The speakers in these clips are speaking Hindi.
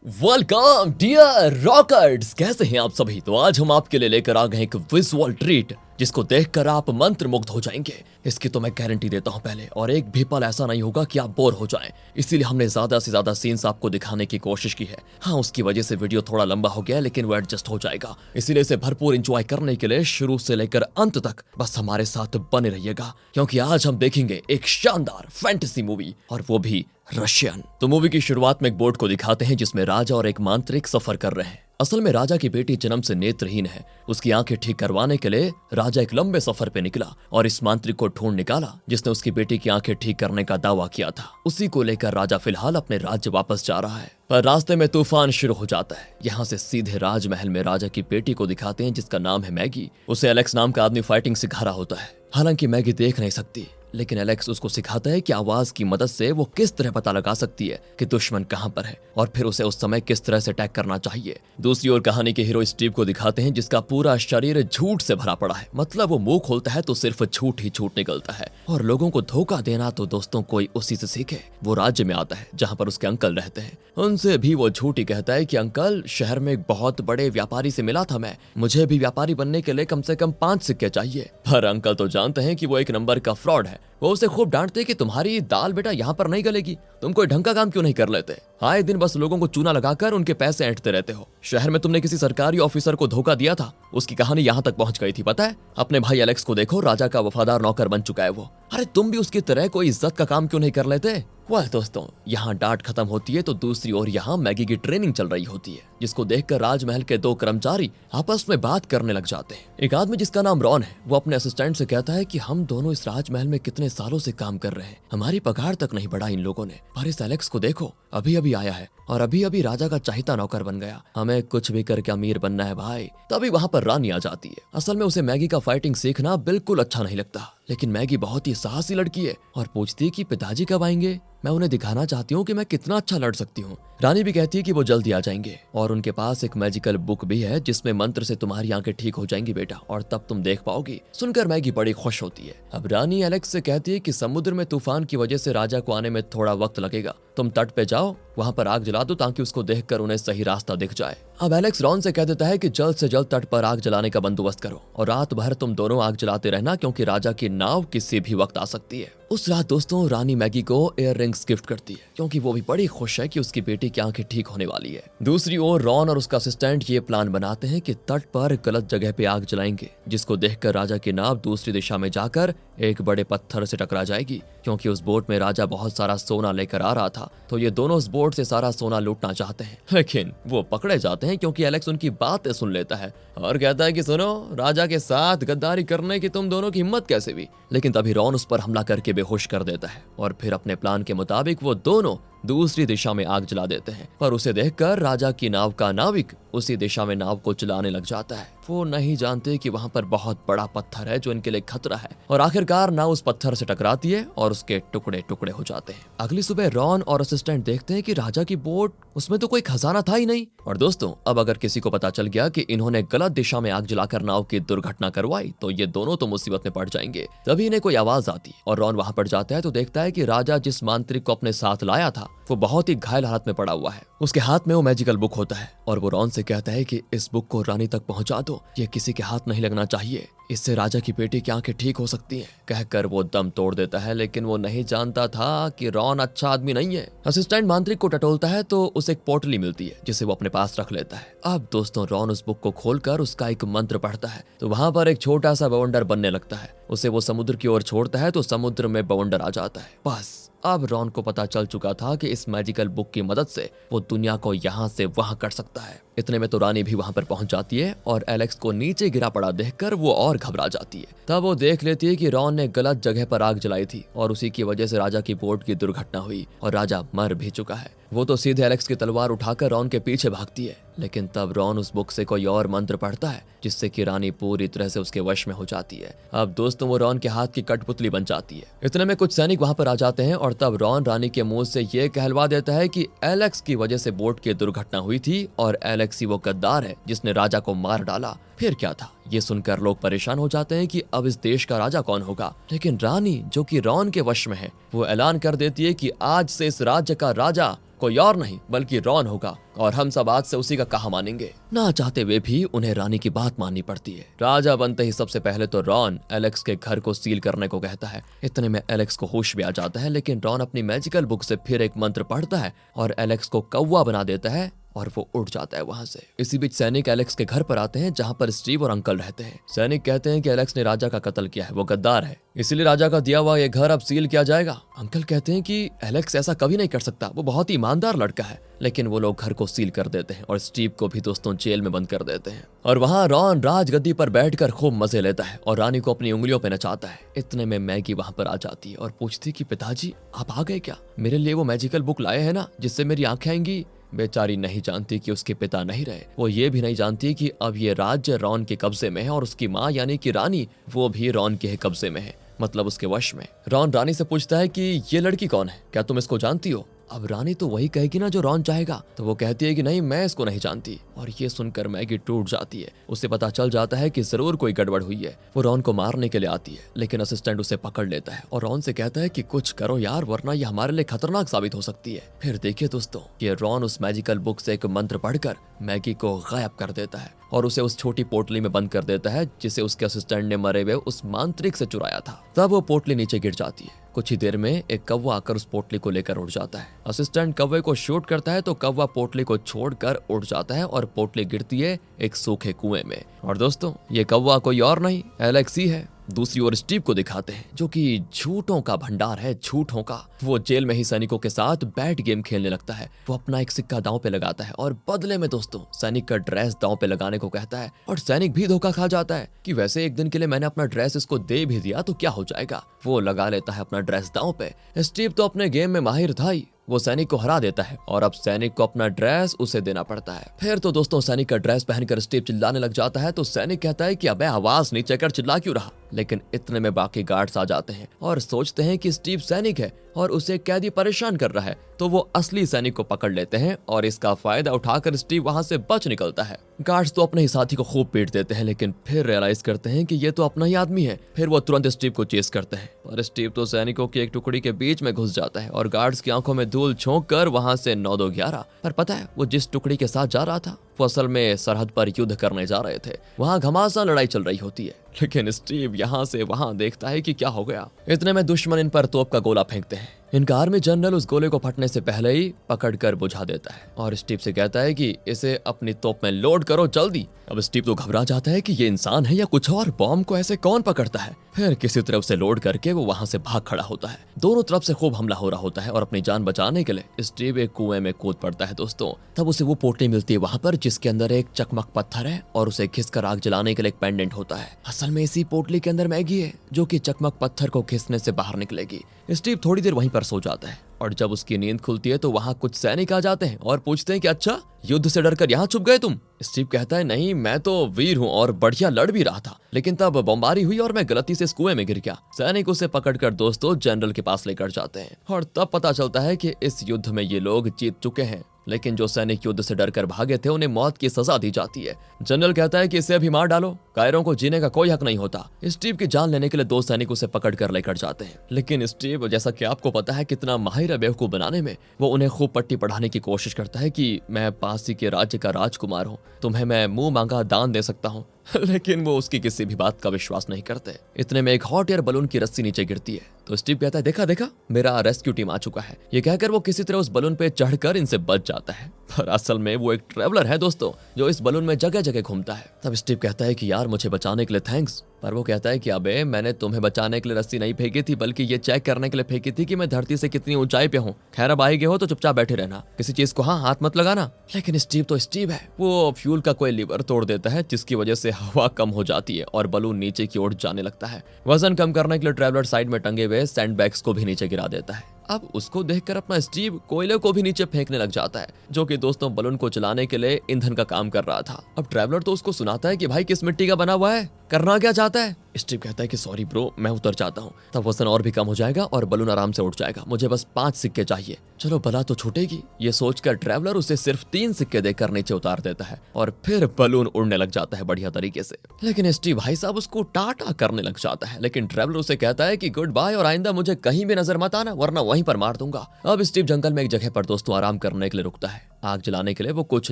वेलकम डियर रॉकर्स, कैसे हैं आप सभी। तो आज हम आपके लिए लेकर आ गए एक विजुअल ट्रीट जिसको देखकर आप मंत्र मुग्ध हो जाएंगे। इसकी तो मैं गारंटी देता हूं पहले, और एक भी पल ऐसा नहीं होगा कि आप बोर हो जाएं। इसीलिए हमने ज्यादा से ज्यादा सीन्स आपको दिखाने की कोशिश की है। हाँ, उसकी वजह से वीडियो थोड़ा लंबा हो गया, लेकिन वो एडजस्ट हो जाएगा। इसीलिए इसे भरपूर एंजॉय करने के लिए शुरू से लेकर अंत तक बस हमारे साथ बने रहिएगा, क्योंकि आज हम देखेंगे एक शानदार फैंटेसी मूवी, और वो भी रशियन। तो मूवी की शुरुआत में एक बोर्ड को दिखाते हैं जिसमें राजा और एक मांत्रिक सफर कर रहे हैं। असल में राजा की बेटी जन्म से नेत्रहीन है। उसकी आंखें ठीक करवाने के लिए राजा एक लंबे सफर पे निकला और इस मांत्रिक को ढूंढ निकाला जिसने उसकी बेटी की आंखें ठीक करने का दावा किया था। उसी को लेकर राजा फिलहाल अपने राज्य वापस जा रहा है, पर रास्ते में तूफान शुरू हो जाता है। यहाँ से सीधे राजमहल में राजा की बेटी को दिखाते हैं जिसका नाम है मैगी। उसे एलेक्स नाम का आदमी फाइटिंग सिखा रहा होता है। हालांकि मैगी देख नहीं सकती, लेकिन एलेक्स उसको सिखाता है कि आवाज की मदद से वो किस तरह पता लगा सकती है कि दुश्मन कहां पर है, और फिर उसे उस समय किस तरह से अटैक करना चाहिए। दूसरी ओर कहानी के हीरो स्टीव को दिखाते हैं जिसका पूरा शरीर झूठ से भरा पड़ा है। मतलब वो मुंह खोलता है तो सिर्फ झूठ ही झूठ निकलता है, और लोगों को धोखा देना तो दोस्तों कोई उसी से सीखे। वो राज्य में आता है जहाँ पर उसके अंकल रहते हैं। उनसे भी वो झूठ ही कहता है कि अंकल, शहर में एक बहुत बड़े व्यापारी से मिला था मैं, मुझे भी व्यापारी बनने के लिए कम से कम 5 सिक्के चाहिए। पर अंकल तो जानते हैं कि वो एक नंबर का फ्रॉड है। वो उसे खूब डांटते कि तुम्हारी दाल बेटा यहाँ पर नहीं गलेगी, तुम कोई ढंग का काम क्यों नहीं कर लेते, आए दिन बस लोगों को चूना लगाकर उनके पैसे ऐंठते रहते हो। शहर में तुमने किसी सरकारी ऑफिसर को धोखा दिया था, उसकी कहानी यहाँ तक पहुंच गई थी पता है। अपने भाई एलेक्स को देखो, राजा का वफादार नौकर बन चुका है वो। अरे तुम भी उसकी तरह कोई इज्जत का काम क्यों नहीं कर लेते। वाह दोस्तों, यहाँ डांट खत्म होती है तो दूसरी ओर यहाँ मैगी की ट्रेनिंग चल रही होती है, जिसको देखकर राजमहल के 2 कर्मचारी आपस में बात करने लग जाते हैं। एक आदमी जिसका नाम रॉन है, वो अपने असिस्टेंट से कहता है कि हम दोनों इस राजमहल में कितने सालों से काम कर रहे हैं, हमारी पगार तक नहीं बढ़ा इन लोगों ने, पर इस एलेक्स को देखो, अभी अभी आया है और अभी अभी राजा का चाहता नौकर बन गया। हमें कुछ भी करके अमीर बनना है भाई। तभी वहां पर रानी आ जाती है। असल में उसे मैगी का फाइटिंग सीखना बिल्कुल अच्छा नहीं लगता, लेकिन मैगी बहुत ही साहसी लड़की है और पूछती है कि पिताजी कब आएंगे, मैं उन्हें दिखाना चाहती हूँ कि मैं कितना अच्छा लड़ सकती हूँ। रानी भी कहती है कि वो जल्दी आ जाएंगे, और उनके पास एक मैजिकल बुक भी है जिसमें मंत्र से तुम्हारी आंखें ठीक हो जाएंगी बेटा, और तब तुम देख पाओगी। सुनकर मैगी बड़ी खुश होती है। अब रानी एलेक्स से कहती है कि समुद्र में तूफान की वजह से राजा को आने में थोड़ा वक्त लगेगा, तुम तट पे जाओ, वहां पर आग जला दो ताकि उसको देखकर उन्हें सही रास्ता दिख जाए। अब एलेक्स रॉन से कह देता है कि जल्द से जल्द तट पर आग जलाने का बंदोबस्त करो, और रात भर तुम दोनों आग जलाते रहना, क्योंकि राजा की नाव किसी भी वक्त आ सकती है। उस रात दोस्तों रानी मैगी को ईयर रिंग्स गिफ्ट करती है, क्योंकि वो भी बड़ी खुश है कि उसकी बेटी की आंखें ठीक होने वाली है। दूसरी ओर रॉन और उसका असिस्टेंट ये प्लान बनाते हैं कि तट पर गलत जगह पे आग जलाएंगे, जिसको देखकर राजा की नाव दूसरी दिशा में जाकर एक बड़े पत्थर से टकरा जाएगी। क्योंकि उस बोट में राजा बहुत सारा सोना लेकर आ रहा था, तो ये दोनों उस बोट से सारा सोना लूटना चाहते हैं, लेकिन वो पकड़े जाते हैं क्योंकि एलेक्स उनकी बातें सुन लेता है और कहता है कि सुनो, राजा के साथ गद्दारी करने की तुम दोनों की हिम्मत कैसे हुई। लेकिन तभी रॉन उस पर हमला करके बेहोश कर देता है, और फिर अपने प्लान के मुताबिक वो दोनों दूसरी दिशा में आग जला देते हैं। पर उसे देखकर राजा की नाव का नाविक उसी दिशा में नाव को चलाने लग जाता है। वो नहीं जानते कि वहां पर बहुत बड़ा पत्थर है जो इनके लिए खतरा है, और आखिरकार नाव उस पत्थर से टकराती है और उसके टुकड़े टुकड़े हो जाते हैं। अगली सुबह रॉन और असिस्टेंट देखते हैं कि राजा की बोट, उसमें तो कोई खजाना था ही नहीं। और दोस्तों, अब अगर किसी को पता चल गया कि इन्होंने गलत दिशा में आग जलाकर नाव की दुर्घटना करवाई, तो ये दोनों तो मुसीबत में पड़ जाएंगे। तभी इन्हें कोई आवाज आती और रॉन वहां पर जाता है तो देखता है कि राजा जिस मांत्रिक को अपने साथ लाया था वो बहुत ही घायल हालत में पड़ा हुआ है। उसके हाथ में वो मैजिकल बुक होता है, और वो रॉन से कहता है कि इस बुक को रानी तक पहुंचा दो, ये किसी के हाथ नहीं लगना चाहिए, इससे राजा की बेटी की आंखें ठीक हो सकती हैं। कहकर वो दम तोड़ देता है, लेकिन वो नहीं जानता था कि रॉन अच्छा आदमी नहीं है। असिस्टेंट मांत्रिक को टटोलता है तो उसे एक पोटली मिलती है जिसे वो अपने पास रख लेता है। अब दोस्तों रॉन उस बुक को खोलकर उसका एक मंत्र पढ़ता है, तो वहां पर एक छोटा सा बवंडर बनने लगता है। उसे वो समुद्र की ओर छोड़ता है तो समुद्र में बवंडर आ जाता है। बस अब रॉन को पता चल चुका था कि इस मैजिकल बुक की मदद से वो दुनिया को यहाँ से वहां कर सकता है। इतने में तो रानी भी वहां पर पहुंच जाती है, और एलेक्स को नीचे गिरा पड़ा देखकर वो और घबरा जाती है। तब वो देख लेती है कि रॉन ने गलत जगह पर आग जलाई थी, और उसी की वजह से राजा की बोट की दुर्घटना हुई और राजा मर भी चुका है। वो तो सीधे एलेक्स की तलवार उठाकर रॉन के पीछे भागती है, लेकिन तब रॉन उस बुक से कोई और मंत्र पढ़ता है जिससे कि रानी पूरी तरह से उसके वश में हो जाती है। अब दोस्तों वो रॉन के हाथ की कठपुतली बन जाती है। इतने में कुछ सैनिक वहां पर आ जाते हैं, और तब रॉन रानी के मुंह से ये कहलवा देता है कि एलेक्स की वजह से बोट की दुर्घटना हुई थी, और एलेक्स ही वो गद्दार है जिसने राजा को मार डाला। फिर क्या था, ये सुनकर लोग परेशान हो जाते हैं कि अब इस देश का राजा कौन होगा। लेकिन रानी, जो कि रॉन के वश में है, वो ऐलान कर देती है कि आज से इस राज्य का राजा कोई और नहीं बल्कि रॉन होगा और हम सब आज से उसी का कहा मानेंगे। ना चाहते हुए भी उन्हें रानी की बात माननी पड़ती है। राजा बनते ही सबसे पहले तो रॉन एलेक्स के घर को सील करने को कहता है। इतने में एलेक्स को होश भी आ जाता है, लेकिन रॉन अपनी मैजिकल बुक से फिर एक मंत्र पढ़ता है और एलेक्स को कौवा बना देता है और वो उड़ जाता है वहां से। इसी बीच सैनिक एलेक्स के घर पर आते हैं, जहां पर स्टीव और अंकल रहते हैं। सैनिक कहते हैं कि एलेक्स ने राजा का कत्ल किया है, वो गद्दार है, इसलिए राजा का दिया हुआ ये घर अब सील किया जाएगा। अंकल कहते हैं कि एलेक्स ऐसा कभी नहीं कर सकता, वो बहुत ही ईमानदार लड़का है। लेकिन वो लोग घर को सील कर देते हैं और स्टीव को भी दोस्तों जेल में बंद कर देते हैं। और वहां रॉन राजगद्दी पर बैठकर खूब मजे लेता है और रानी को अपनी उंगलियों पे नचाता है। इतने में मैगी वहां पर आ जाती है और पूछती कि पिताजी आप आ गए क्या? मेरे लिए वो मैजिकल बुक लाए हैं ना जिससे मेरी आंखें आएंगी? बेचारी नहीं जानती कि उसके पिता नहीं रहे। वो ये भी नहीं जानती कि अब ये राज्य रॉन के कब्जे में है और उसकी माँ यानी कि रानी, वो भी रॉन के कब्जे में है, मतलब उसके वश में। रॉन रानी से पूछता है कि ये लड़की कौन है, क्या तुम इसको जानती हो? अब रानी तो वही कहेगी ना जो रॉन चाहेगा, तो वो कहती है कि नहीं, मैं इसको नहीं जानती। और ये सुनकर मैगी टूट जाती है। उसे पता चल जाता है कि जरूर कोई गड़बड़ हुई है। वो रॉन को मारने के लिए आती है, लेकिन असिस्टेंट उसे पकड़ लेता है और रॉन से कहता है कि कुछ करो यार, वरना ये हमारे लिए खतरनाक साबित हो सकती है। फिर देखिए दोस्तों, ये रॉन उस मैजिकल बुक से एक मंत्र पढ़कर मैगी को गायब कर देता है और उसे उस छोटी पोटली में बंद कर देता है जिसे उसके असिस्टेंट ने मरे हुए उस मांत्रिक से चुराया था। तब वो पोटली नीचे गिर जाती है। कुछ ही देर में एक कौवा आकर उस पोटली को लेकर उड़ जाता है। असिस्टेंट कौवे को शूट करता है तो कौवा पोटली को छोड़कर उड़ जाता है और पोटली गिरती है एक सूखे कुएं में। और दोस्तों, ये कौवा कोई और नहीं, एलेक्स ही है। दूसरी ओर स्टीव को दिखाते हैं, जो कि झूठों का भंडार है, झूठों का। वो जेल में ही सैनिकों के साथ बैट गेम खेलने लगता है। वो अपना एक सिक्का दांव पे लगाता है और बदले में दोस्तों सैनिक का ड्रेस दांव पे लगाने को कहता है। और सैनिक भी धोखा खा जाता है कि वैसे एक दिन के लिए मैंने अपना ड्रेस इसको दे भी दिया तो क्या हो जाएगा। वो लगा लेता है अपना ड्रेस दांव पे। स्टीव तो अपने गेम में माहिर था ही, वो सैनिक को हरा देता है और अब सैनिक को अपना ड्रेस उसे देना पड़ता है। फिर तो दोस्तों सैनिक का ड्रेस पहनकर स्टीव चिल्लाने लग जाता है तो सैनिक कहता है कि अबे आवाज नीचे कर, चिल्ला क्यों रहा? लेकिन इतने में बाकी गार्ड्स आ जाते हैं और सोचते हैं कि स्टीव सैनिक है और उसे कैदी परेशान कर रहा है, तो वो असली सैनिक को पकड़ लेते हैं और इसका फायदा उठाकर स्टीव वहां से बच निकलता है। गार्ड्स तो अपने ही साथी को खूब पीट देते हैं, लेकिन फिर रियलाइज करते हैं कि ये तो अपना ही आदमी है। फिर वो तुरंत स्टीव को चेस करते हैं और स्टीव तो सैनिकों की एक टुकड़ी के बीच में घुस जाता है और गार्ड्स की आंखों में धूल झोंक कर वहां से 9-2-11। पर पता है, वो जिस टुकड़ी के साथ जा रहा था वो असल में सरहद पर युद्ध करने जा रहे थे। वहां घमासान लड़ाई चल रही होती है, लेकिन स्टीव यहाँ से वहां देखता है कि क्या हो गया। इतने में दुश्मन इन पर तोप का गोला फेंकते हैं। इनका आर्मी जनरल उस गोले को फटने से पहले ही पकड़कर बुझा देता है और स्टीव से कहता है कि इसे अपनी तोप में लोड करो जल्दी। अब स्टीव तो घबरा जाता है कि ये इंसान है या कुछ और, बॉम्ब को ऐसे कौन पकड़ता है। फिर किसी तरफ से लोड करके वो वहां से भाग खड़ा होता है। दोनों तरफ से खूब हमला हो रहा होता है और अपनी जान बचाने के लिए स्टीव एक कुएं में कूद पड़ता है दोस्तों। तब उसे वो पोटली मिलती है वहां पर जिसके अंदर एक चकमक पत्थर है और उसे घिसकर आग जलाने के लिए एक पेंडेंट होता है। असल में इसी पोटली के अंदर मैगी है जो कि चकमक पत्थर को घिसने से बाहर निकलेगी। स्टीव थोड़ी देर वहीं पर सो जाता है और जब उसकी नींद खुलती है तो वहां कुछ सैनिक आ जाते हैं और पूछते हैं कि अच्छा, युद्ध से डरकर यहाँ छुप गए तुम? स्टीव कहता है नहीं, मैं तो वीर हूँ और बढ़िया लड़ भी रहा था, लेकिन तब बमबारी हुई और मैं गलती से इस कुएं में गिर गया। सैनिक उसे पकड़कर दोस्तों जनरल के पास लेकर जाते हैं और तब पता चलता है कि इस युद्ध में ये लोग जीत चुके हैं, लेकिन जो सैनिक युद्ध से डरकर भागे थे उन्हें मौत की सजा दी जाती है। जनरल कहता है कि इसे अभी मार डालो, कायरों को जीने का कोई हक नहीं होता। स्टीव की जान लेने के लिए दो सैनिक उसे पकड़कर लेकर जाते हैं, लेकिन स्टीव, जैसा कि आपको पता है, कितना माहिर है बेवकूफ बनाने में। वो उन्हें खूब पट्टी पढ़ाने की कोशिश करता है कि मैं पासी के राज्य का राजकुमार हूँ, तुम्हें मैं मुंह मांगा दान दे सकता हूँ। लेकिन वो उसकी किसी भी बात का विश्वास नहीं करते। इतने में एक हॉट एयर बलून की रस्सी नीचे गिरती है तो स्टीव कहता है देखा देखा, मेरा रेस्क्यू टीम आ चुका है। ये कहकर वो किसी तरह उस बलून पे चढ़कर इनसे बच जाता है, पर असल में वो एक ट्रेवलर है दोस्तों जो इस बलून में जगह जगह घूमता है। तब स्टीव कहता है कि यार मुझे बचाने के लिए थैंक्स, पर वो कहता है कि अबे मैंने तुम्हें बचाने के लिए रस्सी नहीं फेंकी थी, बल्कि ये चेक करने के लिए फेंकी थी कि मैं धरती से कितनी ऊंचाई पे हूँ। खैर अब आए गए हो तो चुपचाप बैठे रहना, किसी चीज को हाथ मत लगाना। लेकिन स्टीव तो स्टीव है, वो फ्यूल का कोई लीवर तोड़ देता है जिसकी वजह से हवा कम हो जाती है और बलून नीचे की ओर जाने लगता है। वजन कम करने के लिए ट्रैवलर साइड में टंगे हुए सैंडबैग्स को भी नीचे गिरा देता है। अब उसको देखकर अपना स्टीव कोयले को भी नीचे फेंकने लग जाता है, जो कि दोस्तों बलून को चलाने के लिए ईंधन का काम कर रहा था। अब ट्रैवलर तो उसको सुनाता है कि भाई किस मिट्टी का बना हुआ है, करना क्या चाहता है? स्टीव कहता है कि सॉरी ब्रो, मैं उतर जाता हूँ, तब वजन और भी कम हो जाएगा और बलून आराम से उठ जाएगा। मुझे बस 5 सिक्के चाहिए। चलो बला तो छूटेगी। ये सोचकर ट्रैवलर उसे सिर्फ 3 सिक्के देकर नीचे उतार देता है और फिर बलून उड़ने लग जाता है बढ़िया तरीके से। लेकिन स्टीव भाई साहब उसको टाटा करने लग जाता है, लेकिन ट्रैवलर उसे कहता है कि गुड बाय और आइंदा मुझे कहीं भी नजर मत आना, वरना वहीं पर मार दूंगा। अब स्टीव जंगल में एक जगह पर दोस्तों आराम करने के लिए रुकता है। आग जलाने के लिए वो कुछ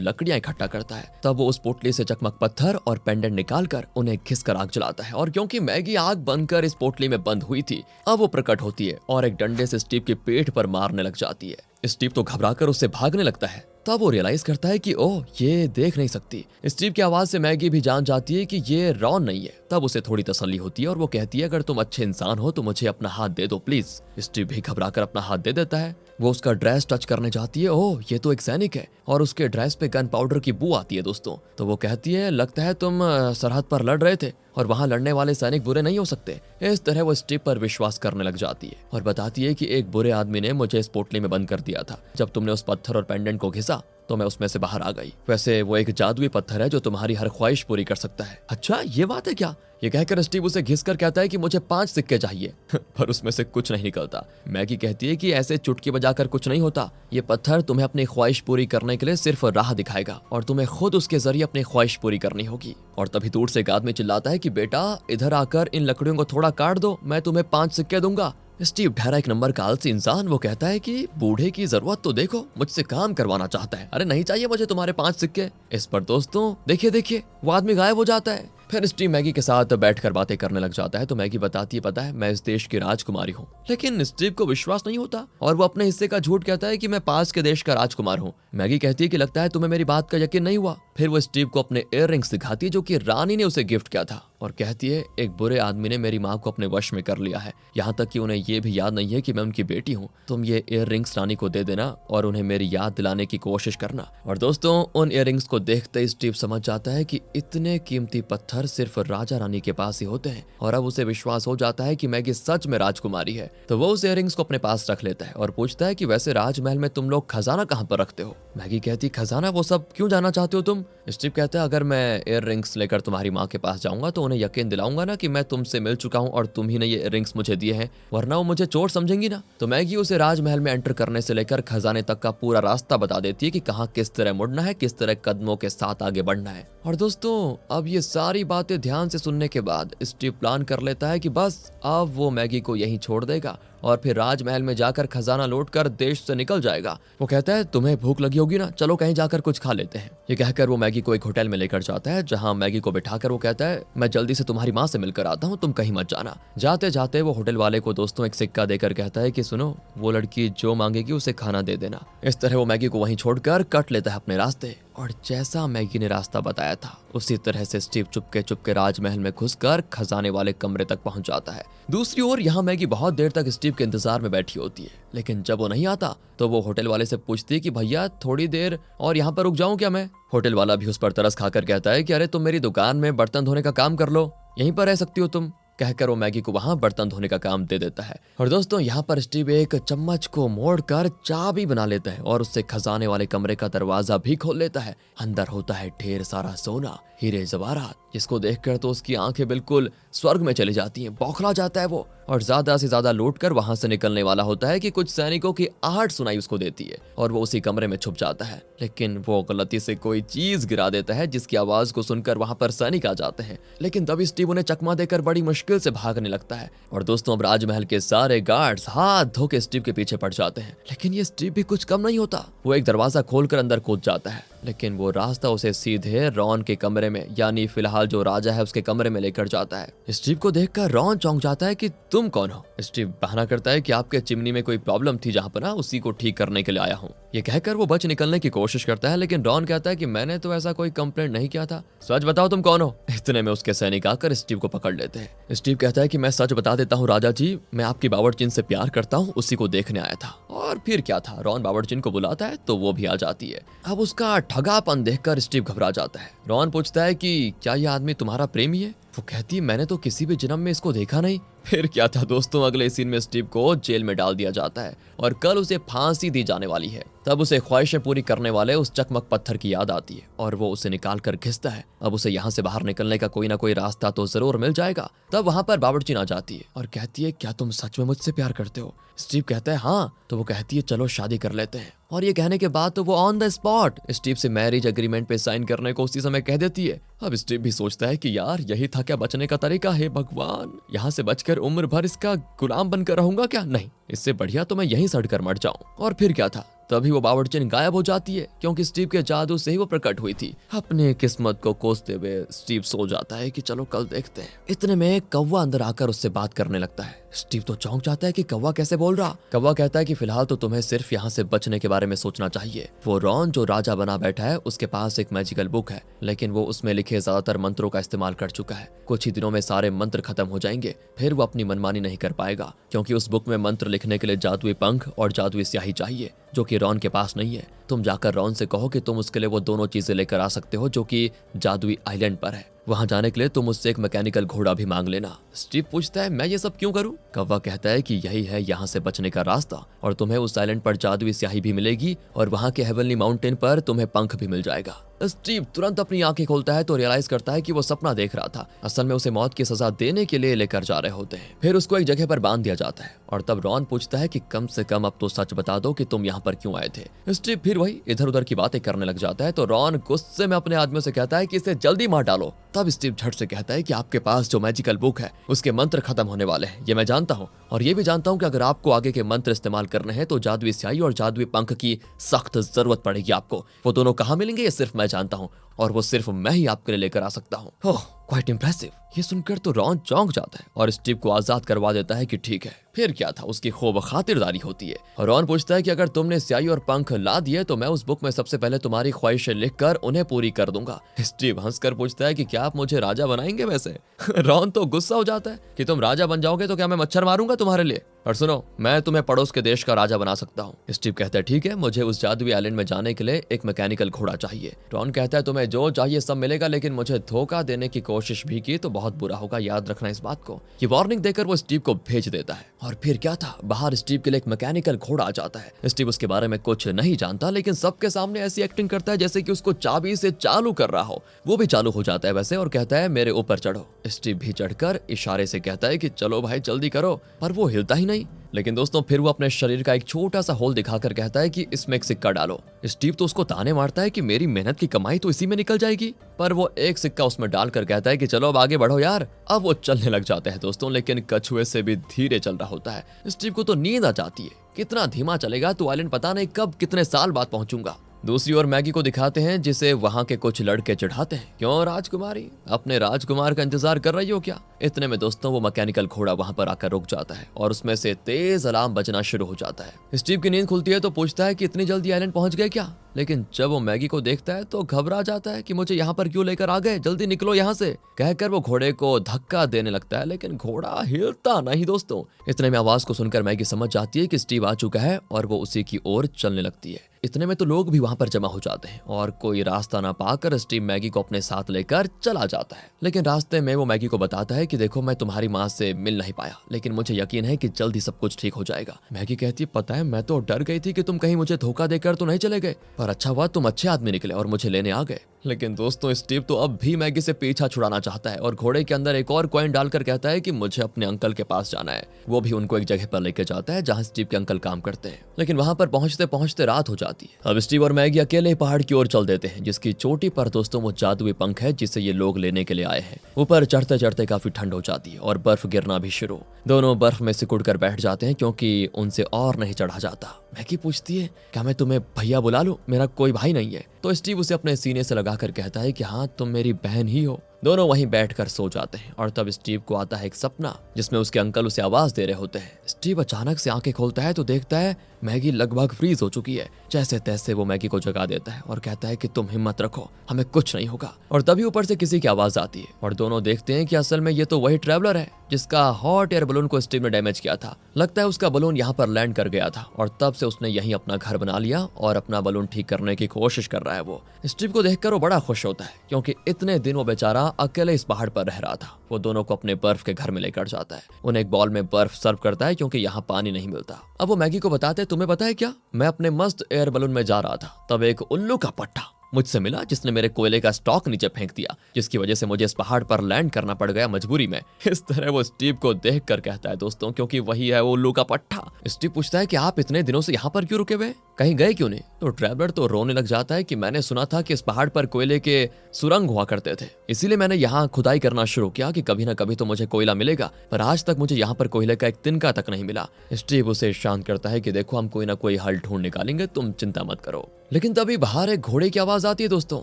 लकड़ियां इकट्ठा करता है। तब वो उस पोटली से चकमक पत्थर और पेंडेंट निकालकर उन्हें घिसकर आग जलाता है, और क्योंकि मैगी आग बनकर इस पोटली में बंद हुई थी, अब वो प्रकट होती है और एक डंडे से स्टीव के पेट पर मारने लग जाती है। स्टीव तो घबराकर उससे भागने लगता है। तब वो रियलाइज करता है कि ओह, ये देख नहीं सकती। स्टीव की आवाज से मैगी भी जान जाती है कि ये रॉन नहीं है। तब उसे थोड़ी तसल्ली होती है और वो कहती है अगर तुम अच्छे इंसान हो तो मुझे अपना हाथ दे दो प्लीज। स्टीव भी घबराकर अपना हाथ दे देता है। वो उसका ड्रेस टच करने जाती है। ओह, ये तो एक सैनिक है और उसके ड्रेस पे गन पाउडर की बू आती है दोस्तों। तो वो कहती है लगता है तुम सरहद पर लड़ रहे थे और वहां लड़ने वाले सैनिक बुरे नहीं हो सकते। इस तरह वो स्टीव पर विश्वास करने लग जाती है और बताती है कि एक बुरे आदमी ने मुझे इस पोटली में बंद कर दिया था। जब तुमने उस पत्थर और पेंडेंट को घिसा तो मैं उसमें से बाहर आ गई। वैसे वो एक जादुई पत्थर है जो तुम्हारी हर ख्वाहिश पूरी कर सकता है। अच्छा, ये बात है क्या? ये कहकर स्टीव उसे घिसकर कहता है कि मुझे 5 सिक्के चाहिए पर उसमें से कुछ नहीं निकलता। मैगी कहती है कि ऐसे चुटकी बजाकर कुछ नहीं होता। ये पत्थर तुम्हें अपनी ख्वाहिश पूरी करने के लिए सिर्फ राह दिखाएगा और तुम्हें खुद उसके जरिए अपनी ख्वाहिश पूरी करनी होगी। और तभी दूर से एक आदमी चिल्लाता है कि बेटा इधर आकर इन लकड़ियों को थोड़ा काट दो, मैं तुम्हें 5 सिक्के दूंगा। स्टीव ठहरा एक नंबर का आलसी इंसान, वो कहता है कि बूढ़े की जरूरत तो देखो, मुझसे काम करवाना चाहता है। अरे नहीं चाहिए मुझे तुम्हारे 5 सिक्के। इस पर दोस्तों देखिए वो आदमी गायब हो जाता है। फिर स्टीव मैगी के साथ बैठकर बातें करने लग जाता है। तो मैगी बताती है पता है मैं इस देश की राजकुमारी हूँ। लेकिन स्टीव को विश्वास नहीं होता और वो अपने हिस्से का झूठ कहता है कि मैं पास के देश का राजकुमार हूँ। मैगी कहती है कि लगता है तुम्हें मेरी बात का यकीन नहीं हुआ। फिर वो स्टीव को अपने इयररिंग्स दिखाती है जो कि रानी ने उसे गिफ्ट किया था और कहती है एक बुरे आदमी ने मेरी माँ को अपने वश में कर लिया है, यहाँ तक कि उन्हें ये भी याद नहीं है कि मैं उनकी बेटी हूँ। तुम ये इयररिंग्स रानी को दे देना और उन्हें मेरी याद दिलाने की कोशिश करना। और दोस्तों उन इयररिंग्स को देखते ही स्टीव समझ जाता है कि इतने कीमती पत्थर सिर्फ राजा रानी के पास ही होते हैं और अब उसे विश्वास हो जाता है कि मैगी सच में राजकुमारी है। तो वो उस इयररिंग्स को अपने पास रख लेता है और पूछता है कि वैसे राजमहल में तुम लोग खजाना कहाँ पर रखते हो? मैगी कहती खजाना, वो सब क्यों जानना चाहते हो तुम? स्टीव कहता है अगर मैं इयररिंग्स लेकर तुम्हारी माँ के पास जाऊंगा तो उन्हें यकीन दिलाऊंगा ना कि मैं तुमसे मिल चुका हूँ और तुम ही ने ये इयररिंग्स मुझे दिए हैं, वरना वो मुझे चोर समझेंगी ना। तो मैगी उसे राजमहल में एंटर करने से लेकर खजाने तक का पूरा रास्ता बता देती है कि कहाँ किस तरह मुड़ना है, किस तरह कदमों के साथ आगे बढ़ना है। और दोस्तों अब ये सारी बातें ध्यान से सुनने के बाद स्टीव प्लान कर लेता है कि बस अब वो मैगी को यहीं छोड़ देगा और फिर राजमहल में जाकर खजाना लौट कर देश से निकल जाएगा। वो कहता है तुम्हें भूख लगी होगी ना, चलो कहीं जाकर कुछ खा लेते हैं। ये कहकर वो मैगी को एक होटल में लेकर जाता है जहां मैगी को बिठाकर वो कहता है मैं जल्दी से तुम्हारी माँ से मिलकर आता हूँ, तुम कहीं मत जाना। जाते जाते वो होटल वाले को दोस्तों एक सिक्का देकर कहता है कि सुनो, वो लड़की जो मांगेगी उसे खाना दे देना। इस तरह वो मैगी को वहीं छोड़कर कट लेता है अपने रास्ते और जैसा मैगी ने रास्ता बताया था उसी तरह से स्टीव चुपके चुपके राजमहल में घुसकर खजाने वाले कमरे तक पहुंच जाता है। दूसरी ओर यहाँ मैगी बहुत देर तक स्टीव के इंतजार में बैठी होती है, लेकिन जब वो नहीं आता तो वो होटल वाले से पूछती है कि भैया थोड़ी देर और यहाँ पर रुक जाऊं क्या मैं? होटल वाला भी उस पर तरस खाकर कहता है कि अरे तुम मेरी दुकान में बर्तन धोने का काम कर लो, यहीं पर रह सकती हो तुम। कहकर वो मैगी को वहां बर्तन धोने का काम दे देता है। और दोस्तों यहाँ पर स्टीव एक चम्मच को मोड़कर चाबी बना लेता है और उससे खजाने वाले कमरे का दरवाजा भी खोल लेता है। अंदर होता है ढेर सारा सोना, हीरे जवाहरात, जिसको देखकर तो उसकी आंखें बिल्कुल स्वर्ग में चली जाती हैं। बौखला जाता है वो और ज्यादा से ज्यादा लूट कर वहां से निकलने वाला होता है कि कुछ सैनिकों की आहट सुनाई उसको देती है और वो उसी कमरे में छुप जाता है। लेकिन वो गलती से कोई चीज गिरा देता है जिसकी आवाज को सुनकर वहां पर सैनिक आ जाते हैं। लेकिन तभी स्टीव उन्हें चकमा देकर बड़ी मुश्किल से भागने लगता है और दोस्तों अब राजमहल के सारे गार्ड्स हाथ धो के स्टीव के पीछे पड़ जाते हैं। लेकिन ये स्टीव भी कुछ कम नहीं होता, वो एक दरवाजा खोलकर अंदर कूद जाता है, लेकिन वो रास्ता उसे सीधे रॉन के कमरे में, यानी फिलहाल जो राजा है उसके कमरे में लेकर जाता है। स्टीव को देखकर रॉन चौंक जाता है कि तुम कौन हो? स्टीव बहाना करता है कि आपके चिमनी में कोई प्रॉब्लम थी जहाँ पर ना, उसी को ठीक करने के लिए आया हूँ। ये कहकर वो बच निकलने की कोशिश करता है, लेकिन रॉन कहता है कि मैंने तो ऐसा कोई कंप्लेंट नहीं किया था, सच बताओ तुम कौन हो? इतने में उसके सैनिक आकर स्टीव को पकड़ लेते हैं। स्टीव कहता है कि मैं सच बता देता हूँ राजा जी, मैं आपकी बावर्चिन से प्यार करता हूँ, उसी को देखने आया था। और फिर क्या था, रॉन बावर्चिन को बुलाता है तो वो भी आ जाती है। अब उसका ठगापन देखकर स्टीव घबरा जाता है। रॉन पूछता है कि क्या यह आदमी तुम्हारा प्रेमी है? वो कहती है मैंने तो किसी भी जन्म में इसको देखा नहीं। फिर क्या था दोस्तों, अगले सीन में स्टीव को जेल में डाल दिया जाता है और कल उसे फांसी दी जाने वाली है। तब उसे ख्वाहिशें पूरी करने वाले उस चकमक पत्थर की याद आती है और वो उसे निकाल कर घिसता है। अब उसे यहाँ से बाहर निकलने का कोई ना कोई रास्ता तो जरूर मिल जाएगा। तब वहां पर बावर्चीन आ जाती है और कहती है क्या तुम सच में मुझसे प्यार करते हो? स्टीव कहता है हाँ। तो वो कहती है चलो शादी कर लेते हैं। और ये कहने के बाद तो वो ऑन द स्पॉट स्टीव से मैरिज एग्रीमेंट पे साइन करने को उसी समय कह देती है। अब स्टीव भी सोचता है कि यार यही था क्या बचने का तरीका? है भगवान, यहाँ से बचकर उम्र भर इसका गुलाम बनकर रहूंगा क्या? नहीं, इससे बढ़िया तो मैं यहीं सड़कर मर जाऊं। और फिर क्या था, तभी वो बावर्चीन गायब हो जाती है क्योंकि स्टीव के जादू से ही वो प्रकट हुई थी। अपने किस्मत को कोसते हुए स्टीव सो जाता है कि चलो कल देखते हैं। इतने में कौवा अंदर आकर उससे बात करने लगता है। स्टीव तो चौंक जाता है कि कौवा कैसे बोल रहा। कौवा कहता है कि फिलहाल तो तुम्हें सिर्फ यहाँ से बचने के बारे में सोचना चाहिए। वो रॉन जो राजा बना बैठा है उसके पास एक मैजिकल बुक है, लेकिन वो उसमें लिखे ज्यादातर मंत्रों का इस्तेमाल कर चुका है। कुछ ही दिनों में सारे मंत्र खत्म हो जाएंगे। फिर वो अपनी मनमानी नहीं कर पाएगा क्योंकि उस बुक में मंत्र लिखने के लिए जादुई पंख और जादुई स्याही चाहिए जो कि रॉन के पास नहीं है। तुम जाकर रॉन से कहो कि तुम उसके लिए वो दोनों चीजें लेकर आ सकते हो जो कि जादुई आइलैंड पर है। वहां जाने के लिए तुम उससे एक मैकेनिकल घोड़ा भी मांग लेना। स्टीव पूछता है मैं ये सब क्यों करूं? कौवा कहता है कि यही है यहाँ से बचने का रास्ता और तुम्हें उस आइलैंड पर जादुई स्याही भी मिलेगी और वहां के हेवनली माउंटेन पर तुम्हें पंख भी मिल जाएगा। स्टीव तुरंत अपनी आंखें खोलता है तो रियलाइज करता है कि वो सपना देख रहा था। असल में उसे मौत की सजा देने के लिए लेकर जा रहे होते हैं। फिर उसको एक जगह पर बांध दिया जाता है और तब रॉन पूछता है कि कम से कम अब तो सच बता दो कि तुम यहाँ पर क्यों आए थे। स्टीव फिर वही इधर उधर की बातें करने लग जाता है तो रॉन गुस्से में अपने आदमियों से कहता है कि इसे जल्दी मार डालो। तब स्टीव झट से कहता है कि आपके पास जो मैजिकल बुक है उसके मंत्र खत्म होने वाले हैं, ये मैं जानता हूँ। और ये भी जानता हूँ कि अगर आपको आगे के मंत्र इस्तेमाल करने हैं तो जादुई स्याही और जादुई पंख की सख्त जरूरत पड़ेगी आपको। वो दोनों कहाँ मिलेंगे ये सिर्फ मैं जानता हूँ और वो सिर्फ मैं ही आपके लिए लेकर आ सकता हूँ। ओह क्वाइट इम्प्रेसिव। ये सुनकर तो रॉन चौंक जाता है और स्टीव को आजाद करवा देता है कि ठीक है। फिर क्या था, उसकी खूब खातिरदारी होती है। रॉन पूछता है कि अगर तुमने स्याही और पंख ला दिए तो मैं उस बुक में सबसे पहले तुम्हारी ख्वाहिशें लिखकर उन्हें पूरी कर दूंगा। स्टीव हंसकर पूछता है कि क्या आप मुझे राजा बनाएंगे वैसे? रॉन तो गुस्सा हो जाता है कि तुम राजा बन जाओगे तो क्या मैं मच्छर मारूंगा तुम्हारे लिए? और सुनो, मैं तुम्हें पड़ोस के देश का राजा बना सकता हूँ। स्टीव कहता है ठीक है, मुझे उस जादुई आइलैंड में जाने के लिए एक मैकेनिकल घोड़ा चाहिए। रॉन कहता है तुम्हें जो चाहिए सब मिलेगा, लेकिन मुझे धोखा देने की कोशिश भी की तो बहुत बुरा होगा, याद रखना इस बात को। ये वार्निंग देकर वो स्टीव को भेज देता है। और फिर क्या था, बाहर स्टीव के लिए एक मैकेनिकल घोड़ा आ जाता है। स्टीव उसके बारे में कुछ नहीं जानता लेकिन सबके सामने ऐसी एक्टिंग करता है जैसे कि उसको चाबी से चालू कर रहा हो। वो भी चालू हो जाता है वैसे और कहता है मेरे ऊपर चढ़ो। स्टीव भी चढ़कर इशारे से कहता है कि चलो भाई जल्दी करो, पर वो हिलता ही नहीं। लेकिन दोस्तों फिर वो अपने शरीर का एक छोटा सा होल दिखाकर कहता है कि इसमें एक सिक्का डालो। स्टीव तो उसको ताने मारता है कि मेरी मेहनत की कमाई तो इसी में निकल जाएगी, पर वो एक सिक्का उसमें डालकर कहता है कि चलो अब आगे बढ़ो यार। अब वो चलने लग जाते हैं दोस्तों, लेकिन कछुए से भी धीरे चल रहा होता है। स्टीव को तो नींद आ जाती है, कितना धीमा चलेगा तो आइलैंड पता नहीं कब कितने साल बाद पहुंचूंगा। दूसरी ओर मैगी को दिखाते हैं जिसे वहां के कुछ लड़के चिढ़ाते हैं, क्यों राजकुमारी अपने राजकुमार का इंतजार कर रही हो क्या? इतने में दोस्तों वो मैकेनिकल घोड़ा वहां पर आकर रुक जाता है और उसमें से तेज अलार्म बजना शुरू हो जाता है। स्टीव की नींद खुलती है तो पूछता है कि इतनी जल्दी आइलैंड पहुंच गए क्या? लेकिन जब वो मैगी को देखता है तो घबरा जाता है कि मुझे यहाँ पर क्यों लेकर आ गए, जल्दी निकलो यहाँ से। कहकर वो घोड़े को धक्का देने लगता है लेकिन घोड़ा हिलता नहीं दोस्तों। इतने में आवाज को सुनकर मैगी समझ जाती है कि स्टीव आ चुका है और वो उसी की ओर चलने लगती है। इतने में तो लोग भी वहां पर जमा हो जाते हैं और कोई रास्ता ना पाकर स्टीव मैगी को अपने साथ लेकर चला जाता है। लेकिन रास्ते में वो मैगी को बताता है कि देखो मैं तुम्हारी माँ से मिल नहीं पाया, लेकिन मुझे यकीन है कि जल्दी सब कुछ ठीक हो जाएगा। मैगी कहती है पता है मैं तो डर गई थी कि तुम कहीं मुझे धोखा देकर तो नहीं चले गए, पर अच्छा हुआ तुम अच्छे आदमी निकले और मुझे लेने आ गए। लेकिन दोस्तों स्टीव तो अब भी मैगी से पीछा छुड़ाना चाहता है और घोड़े के अंदर एक और कॉइन डालकर कहता है कि मुझे अपने अंकल के पास जाना है। वो भी उनको एक जगह पर लेकर जाता है जहां स्टीव के अंकल काम करते हैं, लेकिन वहां पर पहुंचते पहुंचते रात हो जाती है। अब स्टीव और मैगी अकेले पहाड़ की ओर चल देते हैं जिसकी चोटी पर दोस्तों वो जादुई पंख है जिसे ये लोग लेने के लिए आए हैं। ऊपर चढ़ते चढ़ते काफी ठंड हो जाती है और बर्फ गिरना भी शुरू। दोनों बर्फ में सिकुड़ कर बैठ जाते हैं क्योंकि उनसे और नहीं चढ़ा जाता। मैगी पूछती है क्या मैं तुम्हें भैया बुला लूं, मेरा कोई भाई नहीं है? तो स्टीव उसे अपने सीने से लगाकर कहता है कि हाँ तुम मेरी बहन ही हो। दोनों वहीं बैठकर सो जाते हैं और तब स्टीव को आता है एक सपना जिसमें उसके अंकल उसे आवाज दे रहे होते हैं। स्टीव अचानक से आंखें खोलता है तो देखता है मैगी लगभग फ्रीज हो चुकी है। जैसे तैसे वो मैगी को जगा देता है और कहता है कि तुम हिम्मत रखो, हमें कुछ नहीं होगा। और तभी ऊपर से किसी की आवाज आती है और दोनों देखते हैं कि असल में ये तो वही ट्रैवलर है जिसका हॉट एयर बलून को स्टीव ने डैमेज किया था। लगता है उसका बलून यहाँ पर लैंड कर गया था और तब से उसने यहीं अपना घर बना लिया और अपना बलून ठीक करने की कोशिश कर रहा है। वो स्टीव को देखकर वो बड़ा खुश होता है क्योंकि इतने दिन वो बेचारा अकेले इस पहाड़ पर रह रहा था। वो दोनों को अपने बर्फ के घर में लेकर जाता है, उन्हें एक बॉल में बर्फ सर्व करता है क्योंकि यहाँ पानी नहीं मिलता। अब वो मैगी को बताते हैं, तुम्हें पता है क्या, मैं अपने मस्त एयर बलून में जा रहा था, तब एक उल्लू का पट्टा मुझसे मिला जिसने मेरे कोयले का स्टॉक नीचे फेंक दिया, जिसकी वजह से मुझे इस पहाड़ पर लैंड करना पड़ गया मजबूरी में। इस तरह वो स्टीव को देख कर कहता है दोस्तों, क्योंकि वही है वो उल्लू का पट्टा। स्टीव पूछता है कि आप इतने दिनों से यहाँ पर क्यों रुके हुए, कहीं गए क्यों नहीं? तो ट्रैवलर तो रोने लग जाता है कि मैंने सुना था कि इस पहाड़ पर कोयले के सुरंग हुआ करते थे, इसीलिए मैंने यहाँ खुदाई करना शुरू किया कि कभी ना कभी तो मुझे कोयला मिलेगा, पर आज तक मुझे यहाँ पर कोयले का एक तिनका तक नहीं मिला। स्टीव उसे शांत करता है कि देखो हम कोई ना कोई हल ढूंढ निकालेंगे, तुम चिंता मत करो। लेकिन तभी बाहर एक घोड़े की आवाज आती है दोस्तों।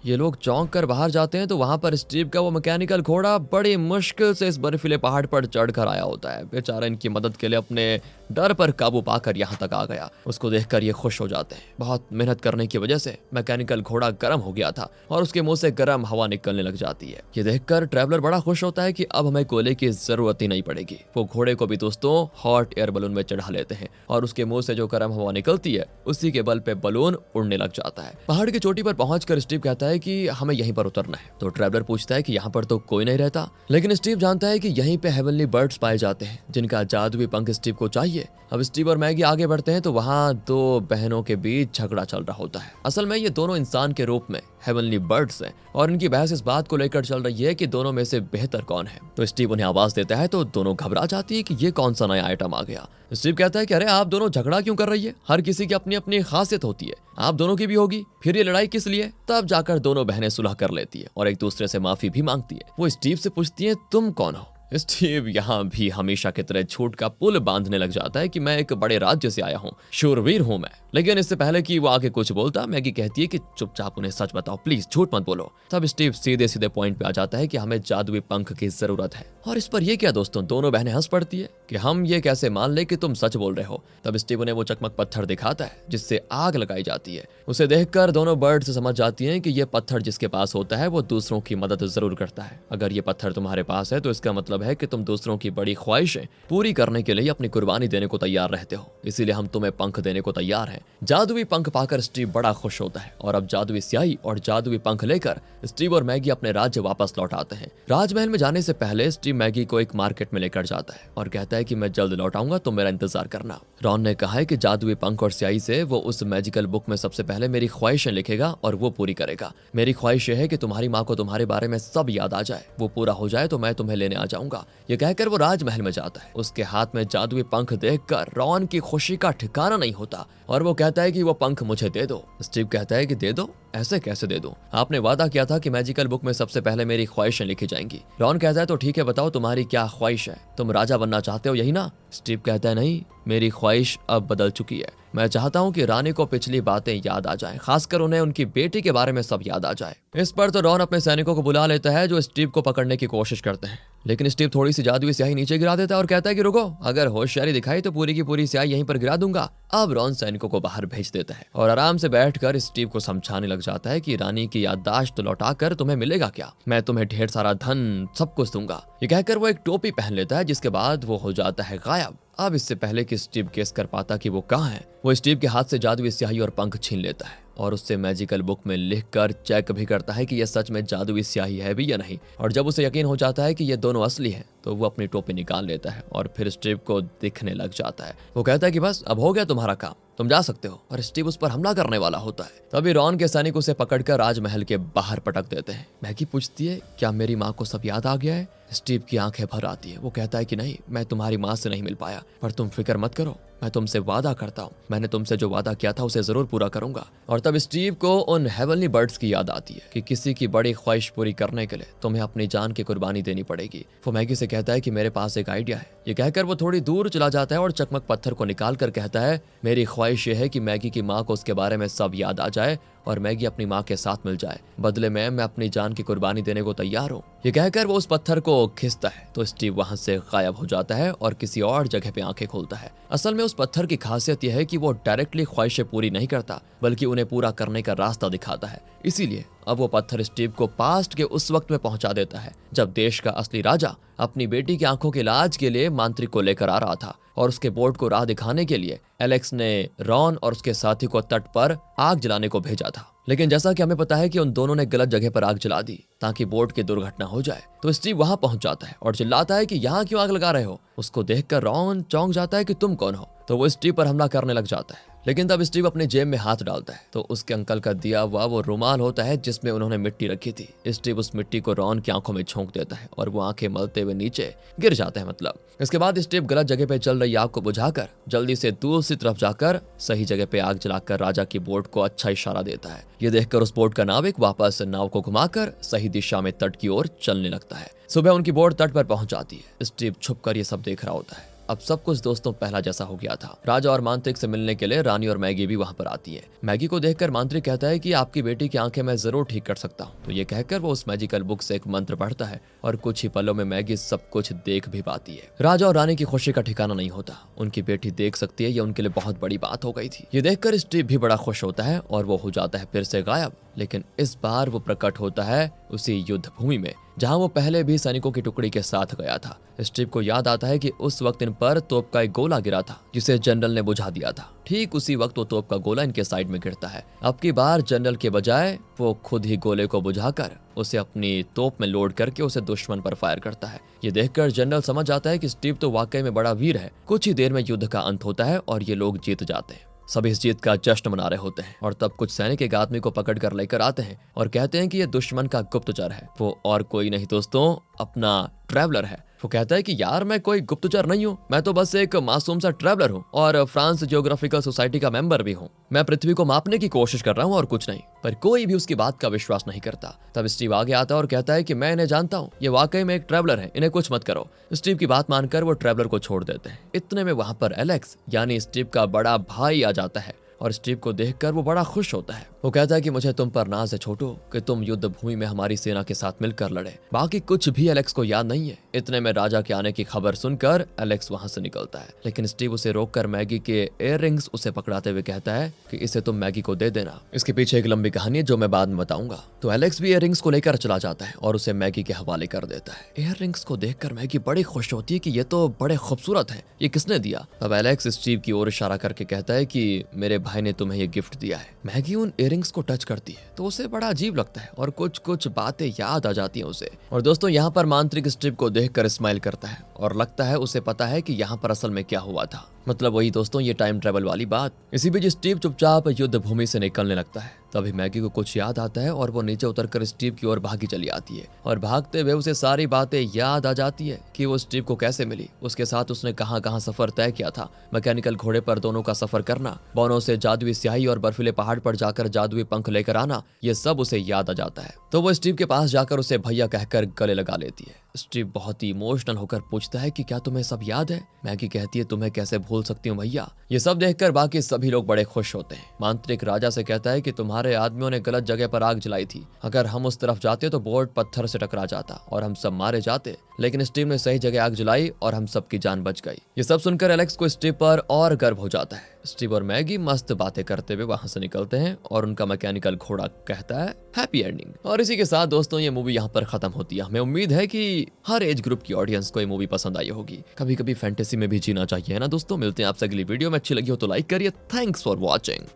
ये लोग चौंक कर बाहर जाते हैं तो वहां पर स्टीव का वो मैकेनिकल घोड़ा बड़ी मुश्किल से इस बर्फीले पहाड़ पर चढ़कर आया होता है। बेचारा इनकी मदद के लिए अपने डर पर काबू पाकर यहाँ तक आ गया। उसको देखकर ये खुश हो जाते हैं। बहुत मेहनत करने की वजह से मैकेनिकल घोड़ा गर्म हो गया था और उसके मुंह से गर्म हवा निकलने लग जाती है। ये देखकर ट्रैवलर बड़ा खुश होता है कि अब हमें कोयले की जरूरत ही नहीं पड़ेगी। वो घोड़े को भी दोस्तों हॉट एयर बलून में चढ़ा लेते हैं और उसके मुंह से जो गर्म हवा निकलती है उसी के बल पे बलून उड़ने लग जाता है। पहाड़ की चोटी पर पहुंचकर स्टीव कहता है कि हमें यहीं पर उतरना है। तो ट्रैवलर पूछता है कि यहाँ पर तो कोई नहीं रहता, लेकिन स्टीव जानता है कि यहीं पे हेवनली बर्ड्स पाए जाते हैं जिनका जादुई पंख स्टीव को चाहिए। अब स्टीव और मैगी आगे बढ़ते हैं तो वहाँ दो बहनों के बीच झगड़ा चल रहा होता है। असल में ये दोनों इंसान के रूप में हेवनली बर्ड्स हैं और इनकी बहस इस बात को लेकर चल रही है कि दोनों में से बेहतर कौन है। तो स्टीव उन्हें आवाज देता है तो दोनों घबरा जाती है कि ये कौन सा नया आइटम आ गया। स्टीव कहता है कि अरे आप दोनों झगड़ा क्यों कर रही है, हर किसी की अपनी अपनी खासियत होती है, आप दोनों की भी होगी, फिर ये लड़ाई किस लिए? तब जाकर दोनों बहनें सुलह कर लेती है और एक दूसरे से माफी भी मांगती है। वो स्टीव से पूछती है तुम कौन हो? स्टीव यहाँ भी हमेशा की तरह झूठ का पुल बांधने लग जाता है कि मैं एक बड़े राज्य से आया हूँ, शूरवीर हूँ मैं। लेकिन इससे पहले कि वो आगे कुछ बोलता मैगी कहती है कि चुपचाप उन्हें सच बताओ, प्लीज झूठ मत बोलो। तब स्टीव सीधे सीधे पॉइंट पे आ जाता है कि हमें जादुई पंख की जरूरत है। और इस पर ये क्या दोस्तों, दोनों बहनें हंस पड़ती है कि हम ये कैसे मान ले कि तुम सच बोल रहे हो। तब स्टीव उन्हें वो चकमक पत्थर दिखाता है जिससे आग लगाई जाती है। उसे देखकर दोनों बर्ड्स समझ जाती हैं कि ये पत्थर जिसके पास होता है वो दूसरों की मदद जरूर करता है। अगर ये पत्थर तुम्हारे पास है तो इसका मतलब है कि तुम दूसरों की बड़ी ख्वाहिशें पूरी करने के लिए अपनी कुर्बानी देने को तैयार रहते हो, इसीलिए हम तुम्हें पंख देने को तैयार हैं। जादुई पंख पाकर स्टीव बड़ा खुश होता है और अब जादुई स्याही और जादुई पंख लेकर स्टीव और मैगी अपने राज्य वापस लौट आते हैं। राजमहल में जाने से पहले स्टीव मैगी को एक मार्केट में लेकर जाता है और कहता है कि मैं जल्द लौट आऊंगा, तो मेरा इंतजार करना। रॉन ने कहा है कि जादुई पंख और स्याही से वो उस मैजिकल बुक में सबसे पहले मेरी ख्वाहिशें लिखेगा और वो पूरी करेगा। मेरी ख्वाहिश है कि तुम्हारी माँ को तुम्हारे बारे में सब याद आ जाए, वो पूरा हो जाए तो मैं तुम्हें लेने आ जाऊंगा। ये कहकर वो राजमहल में जाता है। उसके हाथ में जादुई पंख देखकर रॉन की खुशी का ठिकाना नहीं होता और वो कहता है कि वो पंख मुझे दे दो। स्टीव कहता है कि दे दो, ऐसे कैसे दे दो, आपने वादा किया था कि मैजिकल बुक में सबसे पहले मेरी ख्वाहिशें लिखी जाएंगी। रॉन कहता है तो ठीक है, बताओ तुम्हारी क्या ख्वाहिश है, तुम राजा बनना चाहते हो यही ना? स्टीव कहता है नहीं, मेरी ख्वाहिश अब बदल चुकी है। मैं चाहता हूँ कि रानी को पिछली बातें याद आ जाएं, खासकर उन्हें उनकी बेटी के बारे में सब याद आ जाए। इस पर तो रॉन अपने सैनिकों को बुला लेता है जो स्टीव को पकड़ने की कोशिश करते हैं, लेकिन स्टीव थोड़ी सी जादुई स्याही नीचे गिरा देता है और कहता है कि रुको, अगर होशियारी दिखाई तो पूरी की पूरी स्याही यहीं पर गिरा दूंगा। अब रॉन सैनिकों को बाहर भेज देता है और आराम से बैठकर स्टीव को समझाने लग जाता है कि रानी की याददाश्त लौटाकर तुम्हें मिलेगा क्या, मैं तुम्हें ढेर सारा धन सब कुछ दूंगा। ये कहकर वो एक टोपी पहन लेता है जिसके बाद वो हो जाता है गायब। अब इससे पहले कि स्टीव गेस कर पाता कि वो कहाँ है, वो स्टीव के हाथ से जादुई स्याही और पंख छीन लेता है और उससे मैजिकल बुक में लिखकर चेक भी करता है कि यह सच में जादुई स्याही है भी या नहीं। और जब उसे यकीन हो जाता है कि ये दोनों असली है तो वो अपनी टोपी निकाल लेता है और फिर स्टीव को दिखने लग जाता है। वो कहता है कि बस अब हो गया तुम्हारा काम, तुम जा सकते हो। और स्टीव उस पर हमला करने वाला होता है। तभी रॉन के सैनिक उसे पकड़कर राजमहल के बाहर पटक देते हैं। मैगी पूछती है क्या मेरी माँ को सब याद आ गया है? स्टीव की आंखें भर आती है। वो कहता है कि नहीं, मैं तुम्हारी माँ से नहीं मिल पाया, पर तुम फिक्र मत करो, मैं तुमसे वादा करता हूँ, मैंने तुमसे जो वादा किया था उसे जरूर पूरा करूंगा। और तब स्टीव को उन हेवनली बर्ड्स की याद आती है कि किसी की बड़ी ख्वाहिश पूरी करने के लिए तुम्हें अपनी जान की कुर्बानी देनी पड़ेगी। वो मैगी से कहता है कि मेरे पास एक आइडिया है। ये कहकर वो थोड़ी दूर चला जाता है और चकमक पत्थर को निकाल कर कहता है मेरी ख्वाहिश ये है कि मैगी की माँ को उसके बारे में सब याद आ जाए और मैगी अपनी माँ के साथ मिल जाए, बदले में मैं अपनी जान की कुर्बानी देने को तैयार हूँ। ये कहकर वो उस पत्थर को खींचता है तो स्टीव वहां से गायब हो जाता है और किसी और जगह पे आंखें खोलता है। असल में उस पत्थर की खासियत यह है कि वो डायरेक्टली ख्वाहिशें पूरी नहीं करता, बल्कि उन्हें पूरा करने का रास्ता दिखाता है। इसीलिए अब वो पत्थर स्टीव को पास्ट के उस वक्त में पहुंचा देता है जब देश का असली राजा अपनी बेटी की आंखों के इलाज के लिए मांत्रिक को लेकर आ रहा था। और उसके बोट को राह दिखाने के लिए एलेक्स ने रॉन और उसके साथी को तट पर आग जलाने को भेजा था। लेकिन जैसा कि हमें पता है कि उन दोनों ने गलत जगह पर आग जला दी ताकि बोट की दुर्घटना हो जाए। तो स्टीव वहां पहुंच जाता है और चिल्लाता है कि यहाँ क्यों आग लगा रहे हो। उसको देखकर रॉन चौंक जाता है कि तुम कौन हो, तो वो स्टीव पर हमला करने लग जाता है। लेकिन तब स्टीव अपने जेब में हाथ डालता है तो उसके अंकल का दिया हुआ वो रुमाल होता है जिसमें उन्होंने मिट्टी रखी थी। स्टीव उस मिट्टी को रॉन की आंखों में झोंक देता है और वो आंखें मलते हुए नीचे गिर जाते हैं। मतलब इसके बाद स्टीव गलत जगह पे चल रही आग को बुझाकर जल्दी से दूसरी तरफ जाकर सही जगह पे आग जलाकर राजा की बोट को अच्छा इशारा देता है। ये देखकर उस बोट का नाविक वापस नाव को घुमाकर सही दिशा में तट की ओर चलने लगता है। सुबह उनकी बोट तट पर पहुंच जाती है। स्टीव छुपकर ये सब देख रहा होता है। अब सब कुछ दोस्तों पहला जैसा हो गया था। राजा और मांत्रिक से मिलने के लिए रानी और मैगी भी वहां पर आती है। मैगी को देखकर मांत्रिक कहता है कि आपकी बेटी की आंखें मैं जरूर ठीक कर सकता हूँ। तो ये कहकर वो उस मैजिकल बुक से एक मंत्र पढ़ता है और कुछ ही पलों में मैगी सब कुछ देख भी पाती है। राजा और रानी की खुशी का ठिकाना नहीं होता। उनकी बेटी देख सकती है, ये उनके लिए बहुत बड़ी बात हो गई थी। ये देखकर स्टीव भी बड़ा खुश होता है और वो हो जाता है फिर से गायब। लेकिन इस बार वो प्रकट होता है उसी युद्ध भूमि में जहां वो पहले भी सैनिकों की टुकड़ी के साथ गया था। स्टीव को याद आता है कि उस वक्त इन पर तोप का एक गोला गिरा था जिसे जनरल ने बुझा दिया था। ठीक उसी वक्त वो तोप का गोला इनके साइड में गिरता है। अब की बार जनरल के बजाय वो खुद ही गोले को बुझाकर उसे अपनी तोप में लोड करके उसे दुश्मन पर फायर करता है। ये देखकर जनरल समझ जाता है कि स्टीव तो वाकई में बड़ा वीर है। कुछ ही देर में युद्ध का अंत होता है और ये लोग जीत जाते हैं। सभी इस जीत का जश्न मना रहे होते हैं और तब कुछ सैनिक एक आदमी को पकड़ कर लेकर आते हैं और कहते हैं कि ये दुश्मन का गुप्तचर है। वो और कोई नहीं दोस्तों, अपना ट्रैवलर है। वो कहता है कि यार मैं कोई गुप्तचर नहीं हूँ, मैं तो बस एक मासूम सा ट्रैवलर हूँ और फ्रांस जियोग्राफिकल सोसाइटी का मेंबर भी हूँ। मैं पृथ्वी को मापने की कोशिश कर रहा हूँ और कुछ नहीं। पर कोई भी उसकी बात का विश्वास नहीं करता। तब स्टीव आगे आता है और कहता है कि मैं इन्हें जानता हूँ, ये वाकई में एक ट्रैवलर है, इन्हें कुछ मत करो। स्टीव की बात मानकर वो ट्रैवलर को छोड़ देते हैं। इतने में वहां पर एलेक्स यानी स्टीव का बड़ा भाई आ जाता है और स्टीव को देखकर वो बड़ा खुश होता है। वो कहता है कि मुझे तुम पर नाज है छोटू कि तुम युद्ध भूमि में हमारी सेना के साथ मिलकर लड़े। बाकी कुछ भी एलेक्स को याद नहीं है। इतने में राजा के आने की खबर सुनकर एलेक्स वहां से निकलता है, लेकिन स्टीव उसे रोककर मैगी के इयररिंग्स उसे पकड़ाते हुए कहता है कि इसे तुम मैगी को दे देना। इसके पीछे एक लंबी कहानी है जो मैं बाद में बताऊंगा। तो एलेक्स भी इयररिंग्स को लेकर चला जाता है और उसे मैगी के हवाले कर देता है। इयररिंग्स को देखकर मैगी बड़ी खुश होती है कि ये तो बड़े खूबसूरत है, ये किसने दिया। तब एलेक्स स्टीव की ओर इशारा करके कहता है कि मेरे भाई ने तुम्हें ये गिफ्ट दिया है। मैगी उन इयररिंग्स को टच करती है तो उसे बड़ा अजीब लगता है और कुछ कुछ बातें याद आ जाती हैं उसे। और दोस्तों यहाँ पर मांत्रिक स्टीव को देखकर स्माइल करता है और लगता है उसे पता है कि यहाँ पर असल में क्या हुआ था। मतलब वही दोस्तों, ये टाइम ट्रेवल वाली बात। इसी बीच स्टीव चुपचाप युद्ध भूमि से निकलने लगता है। तभी मैगी को कुछ याद आता है और वो नीचे उतरकर स्टीव की ओर भागी चली आती है और भागते हुए उसे सारी बातें याद आ जाती है कि वो स्टीव को कैसे मिली, उसके साथ उसने कहां कहां सफर तय किया था, मैकेनिकल घोड़े पर दोनों का सफर करना, बौनों से जादुई स्याही और बर्फीले पहाड़ पर जाकर जादुई पंख लेकर आना, ये सब उसे याद आ जाता है। तो वो स्टीव के पास जाकर उसे भैया कहकर गले लगा लेती है। स्टीव बहुत ही इमोशनल होकर पूछता है कि क्या तुम्हें सब याद है। मैगी कहती है तुम्हें कैसे भूल सकती हूँ भैया। ये सब देखकर बाकी सभी लोग बड़े खुश होते हैं। मांत्रिक राजा से कहता है कि तुम्हारे आदमियों ने गलत जगह पर आग जलाई थी, अगर हम उस तरफ जाते तो बोट पत्थर से टकरा जाता और हम सब मारे जाते, लेकिन स्टीव ने सही जगह आग जलाई और हम सबकी जान बच गई। ये सब सुनकर एलेक्स को स्टीव पर और गर्व हो जाता है। स्टीव और मैगी मस्त बातें करते हुए वहां से निकलते हैं और उनका मैकेनिकल घोड़ा कहता है हैप्पी एंडिंग। और इसी के साथ दोस्तों ये मूवी यहाँ पर खत्म होती है। हमें उम्मीद है कि हर एज ग्रुप की ऑडियंस को ये मूवी पसंद आई होगी। कभी कभी फैंटेसी में भी जीना चाहिए, है ना दोस्तों। मिलते हैं आपसे अगली वीडियो में। अच्छी लगी हो तो लाइक करिए। Thanks for watching.